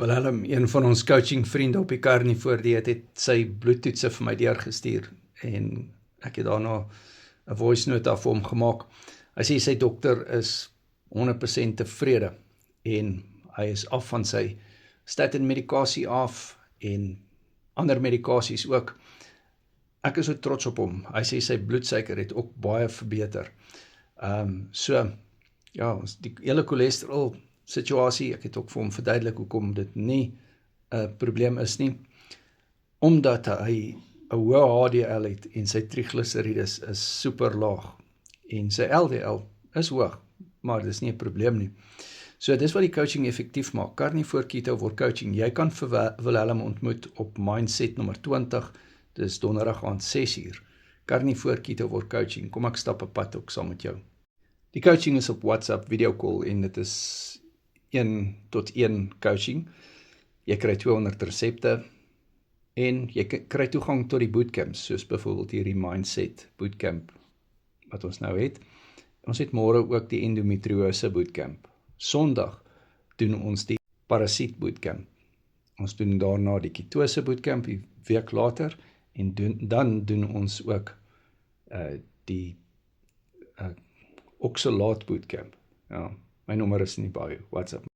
Willem, een van ons coaching vriende op die Carnivore dieet het sy bloedtoetse vir my deurgestuur en ek het daarna 'n voice note af hom gemaak. Hy sê sy dokter is 100% tevrede en hy is af van sy statin medikasie af en ander medikasies ook. Ek is so trots op hom. Hy sê sy bloedsuiker het ook baie verbeter. Die hele cholesterol situasie, ek het ook vir hom verduidelik hoekom dit nie 'n probleem is nie, omdat hy 'n hoë HDL het en sy triglycerides is super laag en sy LDL is hoog, maar dis nie 'n probleem nie. So dis wat die coaching effektief maak. Carnivore Keto coaching. Jy kan vir Willem ontmoet op Mindset nommer 20, dis donderdag aand 6:00. Carnivore Keto coaching. Kom ek stap 'n pad ook saam met jou. Die coaching is op WhatsApp video call en dit is 1-tot-1 coaching. Jy kry 200 resepte en jy kry toegang tot die bootcamps, soos byvoorbeeld hierdie Mindset bootcamp wat ons nou het. Ons het môre ook die endometriose bootcamp. Sondag doen ons die parasiet bootcamp. Ons doen daarna die ketose bootcamp die week later en dan doen ons ook die oxalaat bootcamp. Ja, my nommer is in die bio, WhatsApp.